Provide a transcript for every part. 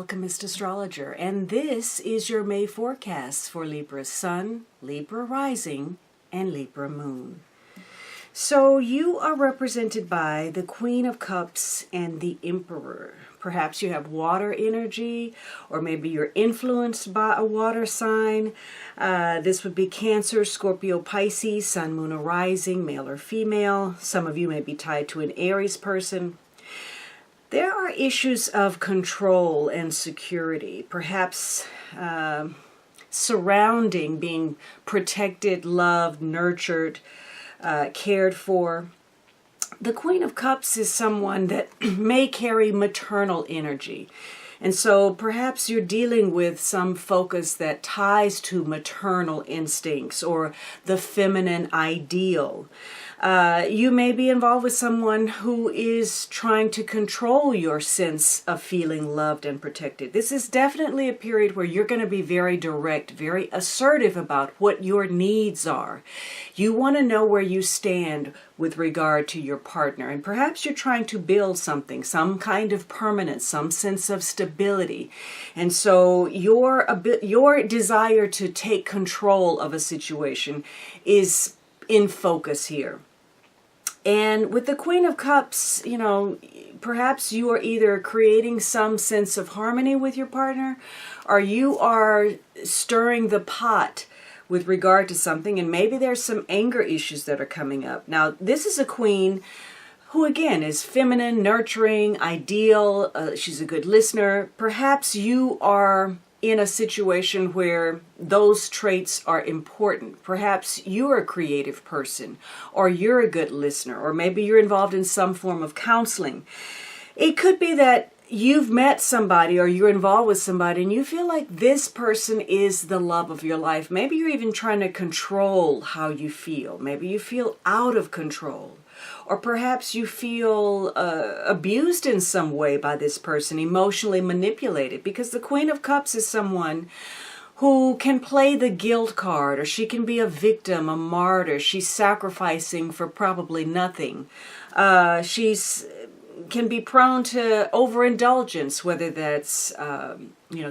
Alchemist Astrologer, and this is your May forecast for Libra Sun, Libra Rising, and Libra Moon. So you are represented by the Queen of Cups and the Emperor. Perhaps you have water energy, or maybe you're influenced by a water sign. This would be Cancer, Scorpio, Pisces, Sun, Moon, or Rising, male or female. Some of you may be tied to an Aries person. There are issues of control and security, perhaps surrounding being protected, loved, nurtured, cared for. The Queen of Cups is someone that may carry maternal energy. And so perhaps you're dealing with some focus that ties to maternal instincts or the feminine ideal. You may be involved with someone who is trying to control your sense of feeling loved and protected. This is definitely a period where you're going to be very direct, very assertive about what your needs are. You want to know where you stand with regard to your partner, and perhaps you're trying to build something, some kind of permanence, some sense of stability. And so your desire to take control of a situation is in focus here. And with the Queen of Cups, you know, perhaps you are either creating some sense of harmony with your partner, or you are stirring the pot with regard to something, and maybe there's some anger issues that are coming up. Now, this is a queen who, again, is feminine, nurturing, ideal. She's a good listener. Perhaps you are in a situation where those traits are important. Perhaps you're a creative person, or you're a good listener, or maybe you're involved in some form of counseling. It could be that you've met somebody or you're involved with somebody and you feel like this person is the love of your life. Maybe you're even trying to control how you feel. Maybe you feel out of control. Or perhaps you feel abused in some way by this person, emotionally manipulated, because the Queen of Cups is someone who can play the guilt card, or she can be a victim, a martyr. She's sacrificing for probably nothing. She's can be prone to overindulgence, whether that's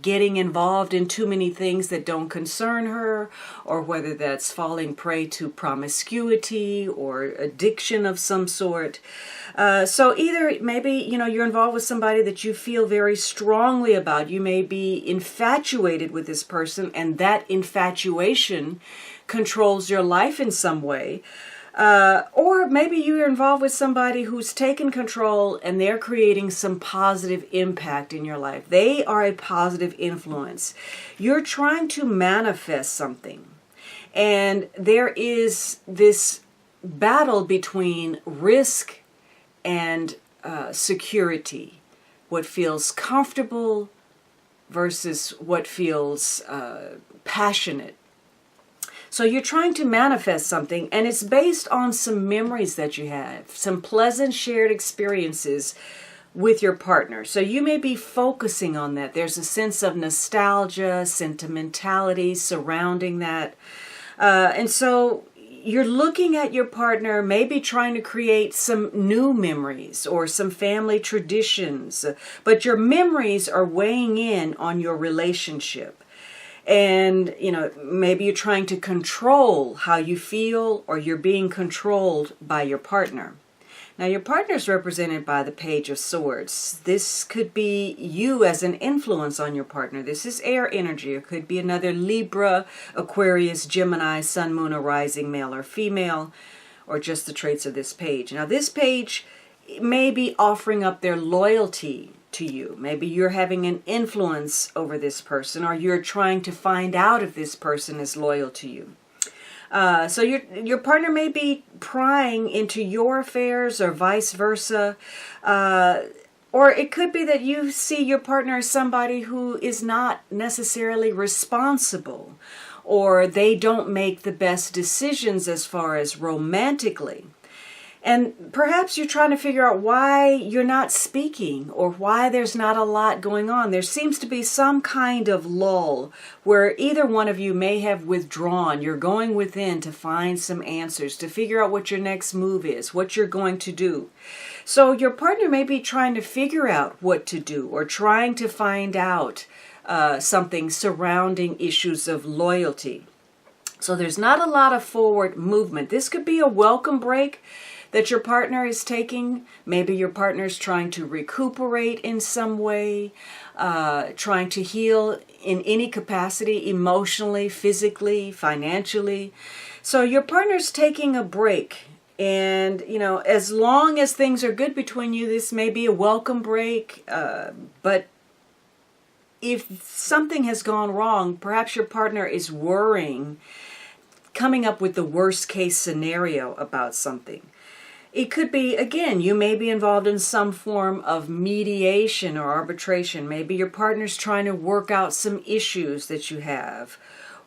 getting involved in too many things that don't concern her, or whether that's falling prey to promiscuity or addiction of some sort. So either maybe you're involved with somebody that you feel very strongly about. You may be infatuated with this person, and that infatuation controls your life in some way. Or maybe you're involved with somebody who's taken control and they're creating some positive impact in your life. They are a positive influence. You're trying to manifest something. And there is this battle between risk and security. What feels comfortable versus what feels passionate. So you're trying to manifest something, and it's based on some memories that you have, some pleasant shared experiences with your partner. So you may be focusing on that. There's a sense of nostalgia, sentimentality surrounding that. And so you're looking at your partner, maybe trying to create some new memories or some family traditions, but your memories are weighing in on your relationship. And, maybe you're trying to control how you feel, or you're being controlled by your partner. Now, your partner is represented by the Page of Swords. This could be you as an influence on your partner. This is air energy. It could be another Libra, Aquarius, Gemini, Sun, Moon, or Rising, male or female, or just the traits of this page. Now, this page may be offering up their loyalty to you. Maybe you're having an influence over this person, or you're trying to find out if this person is loyal to you. So your partner may be prying into your affairs, or vice versa. Or it could be that you see your partner as somebody who is not necessarily responsible, or they don't make the best decisions as far as romantically. And perhaps you're trying to figure out why you're not speaking or why there's not a lot going on. There seems to be some kind of lull where either one of you may have withdrawn. You're going within to find some answers, to figure out what your next move is, what you're going to do. So your partner may be trying to figure out what to do or trying to find out something surrounding issues of loyalty. So there's not a lot of forward movement. This could be a welcome break that your partner is taking. Maybe your partner is trying to recuperate in some way, trying to heal in any capacity, emotionally, physically, financially. So your partner's taking a break. And, as long as things are good between you, this may be a welcome break. But if something has gone wrong, perhaps your partner is worrying, coming up with the worst case scenario about something. It could be, again, you may be involved in some form of mediation or arbitration. Maybe your partner's trying to work out some issues that you have.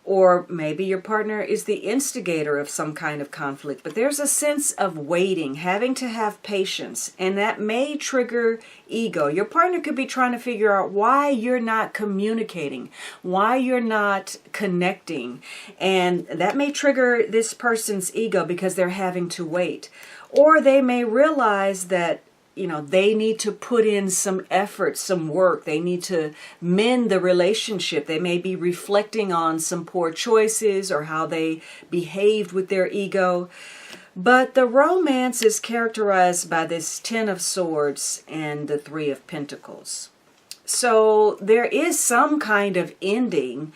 Or maybe your partner is the instigator of some kind of conflict. But there's a sense of waiting, having to have patience, and that may trigger ego. Your partner could be trying to figure out why you're not communicating, why you're not connecting. And that may trigger this person's ego because they're having to wait. Or they may realize that, they need to put in some effort, some work. They need to mend the relationship. They may be reflecting on some poor choices or how they behaved with their ego. But the romance is characterized by this Ten of Swords and the Three of Pentacles. So there is some kind of ending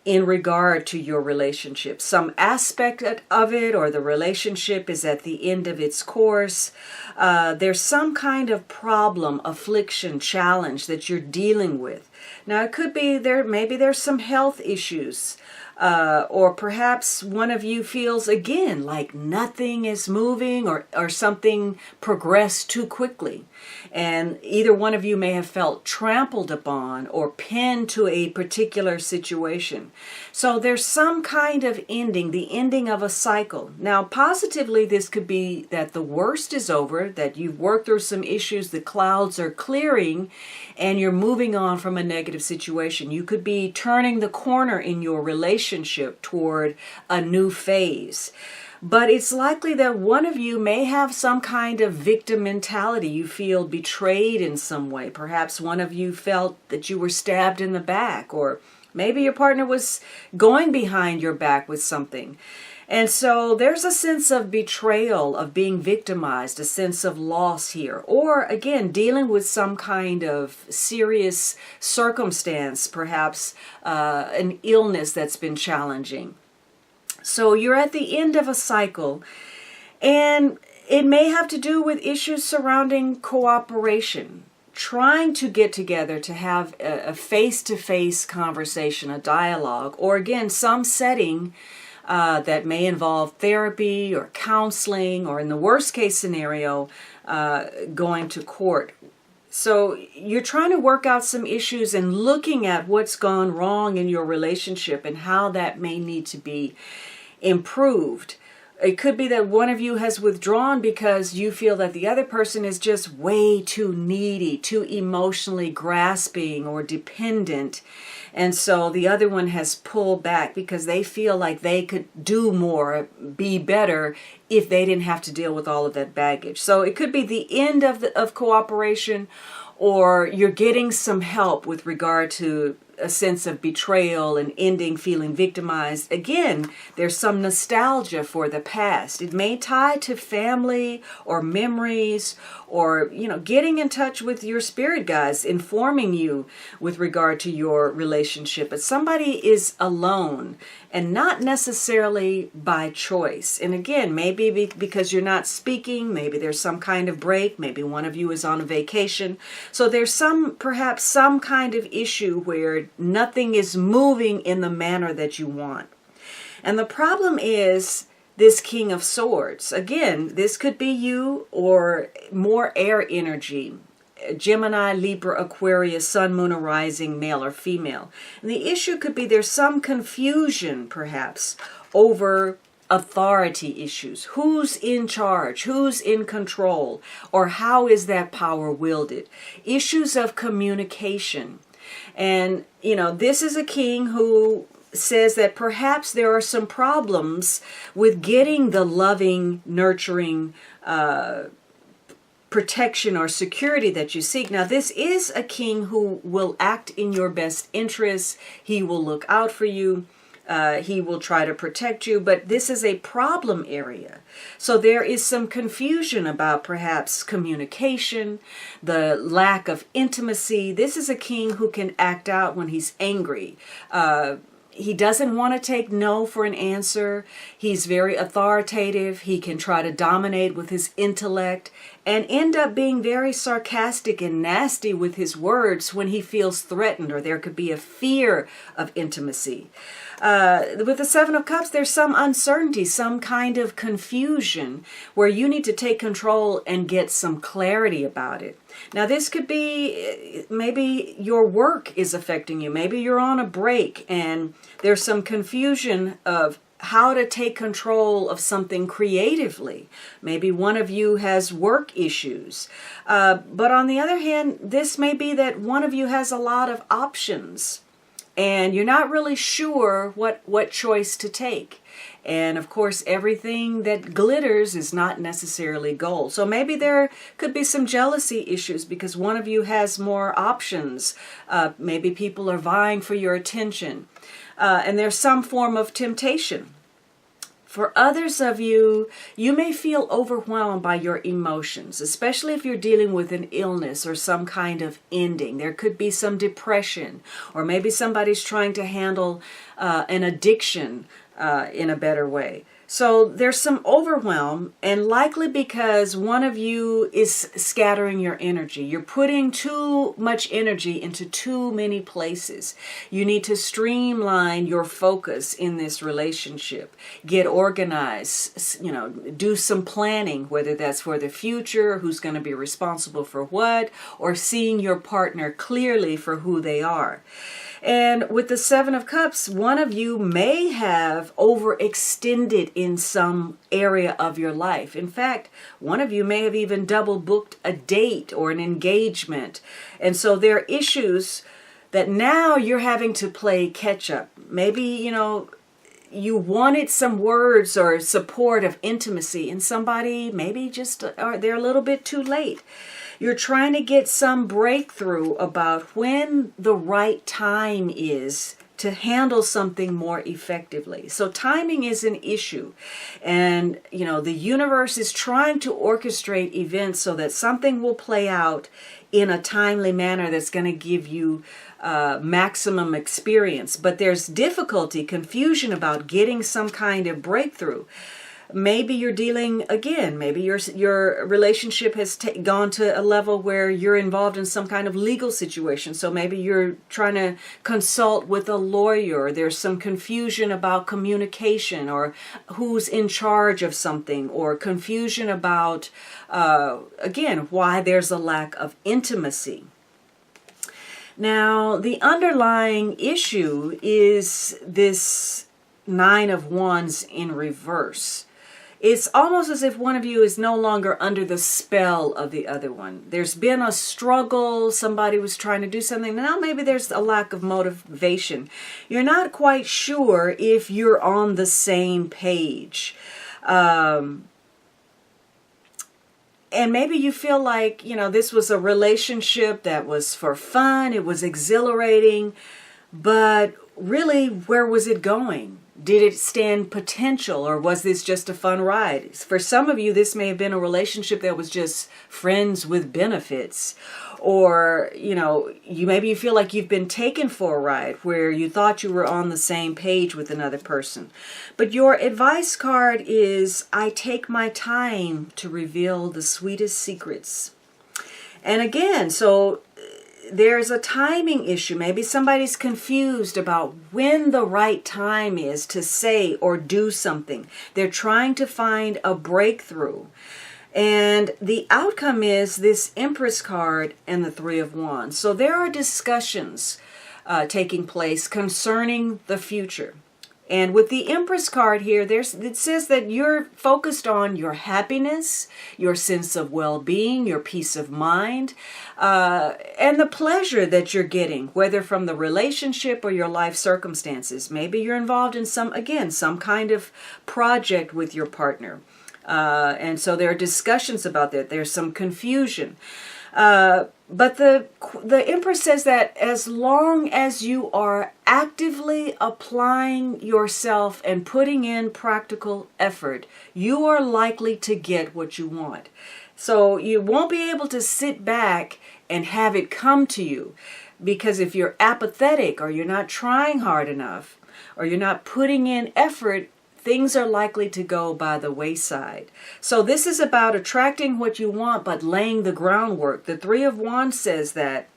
in regard to your relationship. Some aspect of it or the relationship is at the end of its course. There's some kind of problem, affliction, challenge that you're dealing with. Now it could be maybe there's some health issues. Or perhaps one of you feels again like nothing is moving or something progressed too quickly. And either one of you may have felt trampled upon or pinned to a particular situation. So there's some kind of ending, the ending of a cycle. Now, positively, this could be that the worst is over, that you've worked through some issues, the clouds are clearing, and you're moving on from a negative situation. You could be turning the corner in your relationship toward a new phase. But it's likely that one of you may have some kind of victim mentality. You feel betrayed in some way. Perhaps one of you felt that you were stabbed in the back, or maybe your partner was going behind your back with something. And so there's a sense of betrayal, of being victimized, a sense of loss here. Or again, dealing with some kind of serious circumstance, perhaps an illness that's been challenging. So you're at the end of a cycle, and it may have to do with issues surrounding cooperation, trying to get together to have a face-to-face conversation, a dialogue, or again, some setting that may involve therapy or counseling, or in the worst case scenario, going to court. So you're trying to work out some issues and looking at what's gone wrong in your relationship and how that may need to be improved. It could be that one of you has withdrawn because you feel that the other person is just way too needy, too emotionally grasping or dependent. And so the other one has pulled back because they feel like they could do more, be better if they didn't have to deal with all of that baggage. So it could be the end of cooperation, or you're getting some help with regard to a sense of betrayal and ending feeling victimized. Again, there's some nostalgia for the past. It may tie to family or memories, or getting in touch with your spirit guides, informing you with regard to your relationship. But somebody is alone, and not necessarily by choice. And again, maybe because you're not speaking, maybe there's some kind of break, maybe one of you is on a vacation. So there's perhaps some kind of issue where nothing is moving in the manner that you want. And the problem is this King of Swords. Again, this could be you or more air energy. Gemini, Libra, Aquarius, Sun, Moon, or Rising, male or female. And the issue could be there's some confusion, perhaps, over authority issues. Who's in charge? Who's in control? Or how is that power wielded? Issues of communication. And, this is a king who says that perhaps there are some problems with getting the loving, nurturing, protection or security that you seek. Now, this is a king who will act in your best interests. He will look out for you. He will try to protect you, but this is a problem area. So there is some confusion about perhaps communication, the lack of intimacy. This is a king who can act out when he's angry. He doesn't want to take no for an answer. He's very authoritative. He can try to dominate with his intellect and end up being very sarcastic and nasty with his words when he feels threatened or there could be a fear of intimacy. With the Seven of Cups, there's some uncertainty, some kind of confusion where you need to take control and get some clarity about it. Now, this could be maybe your work is affecting you. Maybe you're on a break and there's some confusion of how to take control of something creatively. Maybe one of you has work issues. But on the other hand, this may be that one of you has a lot of options and you're not really sure what choice to take. And of course, everything that glitters is not necessarily gold. So maybe there could be some jealousy issues because one of you has more options. Maybe people are vying for your attention. And there's some form of temptation. For others of you, you may feel overwhelmed by your emotions, especially if you're dealing with an illness or some kind of ending. There could be some depression, or maybe somebody's trying to handle an addiction in a better way. So there's some overwhelm, and likely because one of you is scattering your energy. You're putting too much energy into too many places. You need to streamline your focus in this relationship. Get organized, do some planning, whether that's for the future, who's going to be responsible for what, or seeing your partner clearly for who they are. And with the Seven of Cups, one of you may have overextended in some area of your life. In fact, one of you may have even double booked a date or an engagement. And so there are issues that now you're having to play catch up. Maybe, you wanted some words or support of intimacy and somebody maybe they're a little bit too late. You're trying to get some breakthrough about when the right time is to handle something more effectively. So timing is an issue. And, the universe is trying to orchestrate events so that something will play out in a timely manner that's going to give you maximum experience. But there's difficulty, confusion about getting some kind of breakthrough. Maybe you're dealing, again, maybe your relationship has gone to a level where you're involved in some kind of legal situation. So maybe you're trying to consult with a lawyer. There's some confusion about communication or who's in charge of something, or confusion about, again, why there's a lack of intimacy. Now, the underlying issue is this Nine of Wands in reverse. It's almost as if one of you is no longer under the spell of the other one. There's been a struggle. Somebody was trying to do something. Now maybe there's a lack of motivation. You're not quite sure if you're on the same page. And maybe you feel like, this was a relationship that was for fun. It was exhilarating. But really, where was it going? Did it stand potential, or was this just a fun ride? For some of you, this may have been a relationship that was just friends with benefits. Or, maybe you feel like you've been taken for a ride where you thought you were on the same page with another person. But your advice card is, I take my time to reveal the sweetest secrets. And again, so there's a timing issue. Maybe somebody's confused about when the right time is to say or do something. They're trying to find a breakthrough. And the outcome is this Empress card and the Three of Wands. So there are discussions taking place concerning the future. And with the Empress card here, it says that you're focused on your happiness, your sense of well-being, your peace of mind, and the pleasure that you're getting, whether from the relationship or your life circumstances. Maybe you're involved in some kind of project with your partner. And so there are discussions about that. There's some confusion. But the Empress says that as long as you are actively applying yourself and putting in practical effort, you are likely to get what you want. So you won't be able to sit back and have it come to you, because if you're apathetic or you're not trying hard enough or you're not putting in effort, things are likely to go by the wayside. So this is about attracting what you want, but laying the groundwork. The Three of Wands says that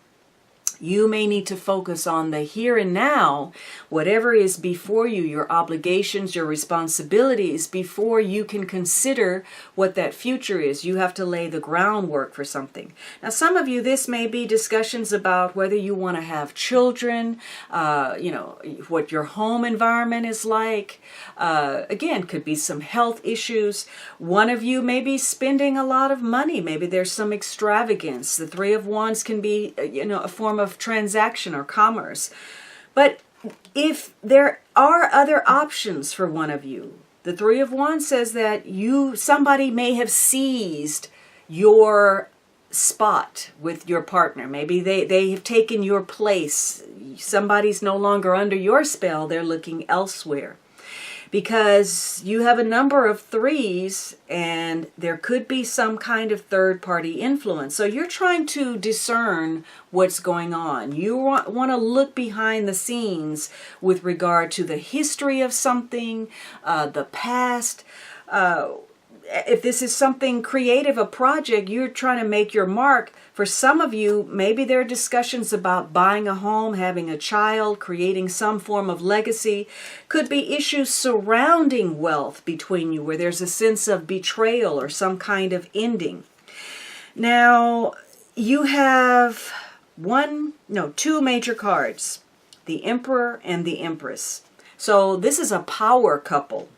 you may need to focus on the here and now, whatever is before you, your obligations, your responsibilities, before you can consider what that future is. You have to lay the groundwork for something. Now, some of you, this may be discussions about whether you want to have children, what your home environment is like. Again, could be some health issues. One of you may be spending a lot of money. Maybe there's some extravagance. The Three of Wands can be, a form of transaction or commerce. But if there are other options for one of you, the Three of Wands says that somebody may have seized your spot with your partner. Maybe they have taken your place. Somebody's no longer under your spell. They're looking elsewhere. Because you have a number of threes and there could be some kind of third-party influence. So you're trying to discern what's going on. You want to look behind the scenes with regard to the history of something, the past. If this is something creative, a project, you're trying to make your mark. For some of you, maybe there are discussions about buying a home, having a child, creating some form of legacy. Could be issues surrounding wealth between you, where there's a sense of betrayal or some kind of ending. Now, you have two major cards, the Emperor and the Empress. So this is a power couple.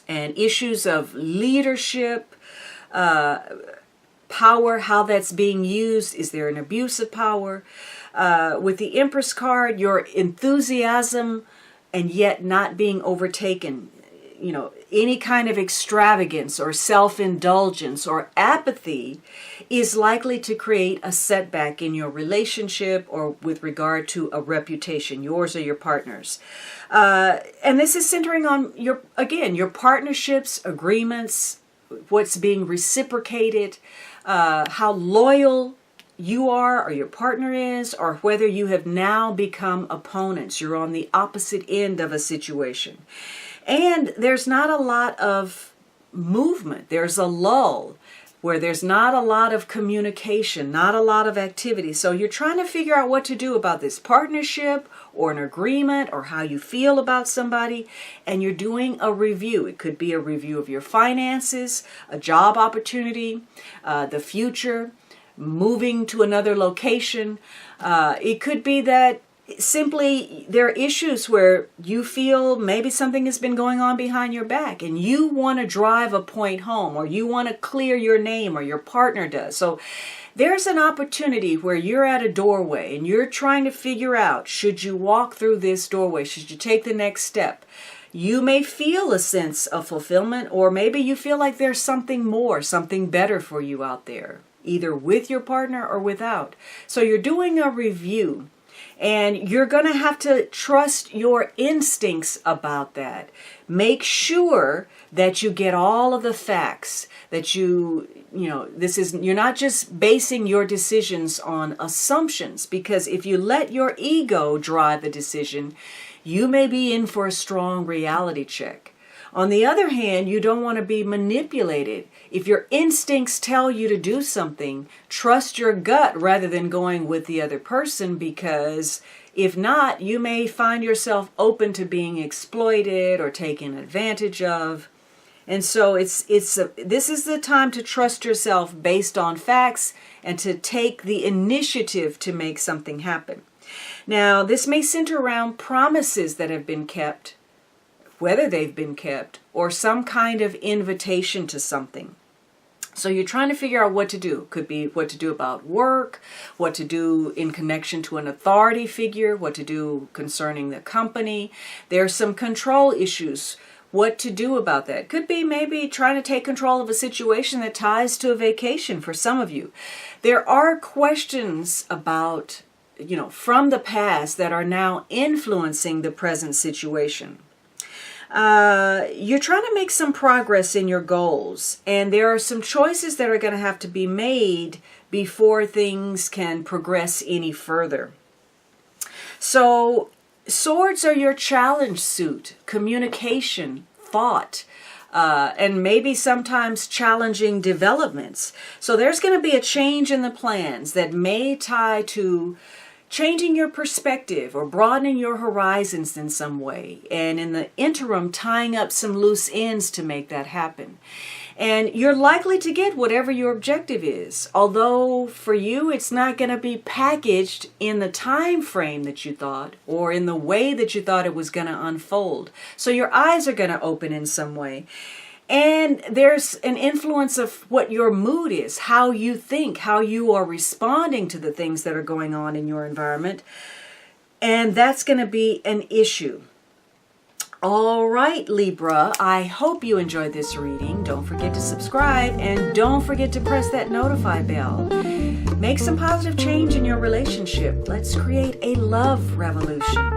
And issues of leadership, power, how that's being used. Is there an abuse of power? With the Empress card, your enthusiasm and yet not being overtaken. Any kind of extravagance or self-indulgence or apathy is likely to create a setback in your relationship or with regard to a reputation, yours or your partner's. And this is centering on your partnerships, agreements, what's being reciprocated, how loyal you are or your partner is, or whether you have now become opponents. You're on the opposite end of a situation. And there's not a lot of movement. There's a lull where there's not a lot of communication, not a lot of activity. So you're trying to figure out what to do about this partnership or an agreement or how you feel about somebody. And you're doing a review. It could be a review of your finances, a job opportunity, the future, moving to another location. It could be that simply there are issues where you feel maybe something has been going on behind your back and you want to drive a point home, or you want to clear your name, or your partner does. So there's an opportunity where you're at a doorway and you're trying to figure out, should you walk through this doorway? Should you take the next step? You may feel a sense of fulfillment, or maybe you feel like there's something more, something better for you out there, either with your partner or without. So you're doing a review. And you're going to have to trust your instincts about that. Make sure that you get all of the facts, that you're not just basing your decisions on assumptions, because if you let your ego drive a decision, you may be in for a strong reality check. On the other hand, you don't want to be manipulated. If your instincts tell you to do something, trust your gut rather than going with the other person, because if not, you may find yourself open to being exploited or taken advantage of. And so this is the time to trust yourself based on facts and to take the initiative to make something happen. Now, this may center around promises that have been kept, whether they've been kept, or some kind of invitation to something. So you're trying to figure out what to do. Could be what to do about work, what to do in connection to an authority figure, what to do concerning the company. There's some control issues. What to do about that. Could be maybe trying to take control of a situation that ties to a vacation for some of you. There are questions about, from the past that are now influencing the present situation. You're trying to make some progress in your goals, and there are some choices that are going to have to be made before things can progress any further. So swords are your challenge suit, communication, thought, and maybe sometimes challenging developments. So there's going to be a change in the plans that may tie to changing your perspective or broadening your horizons in some way. And in the interim, tying up some loose ends to make that happen. And you're likely to get whatever your objective is. Although for you, it's not going to be packaged in the time frame that you thought or in the way that you thought it was going to unfold. So your eyes are going to open in some way. And there's an influence of what your mood is, how you think, how you are responding to the things that are going on in your environment. And that's going to be an issue. All right, Libra, I hope you enjoyed this reading. Don't forget to subscribe and don't forget to press that notify bell. Make some positive change in your relationship. Let's create a love revolution.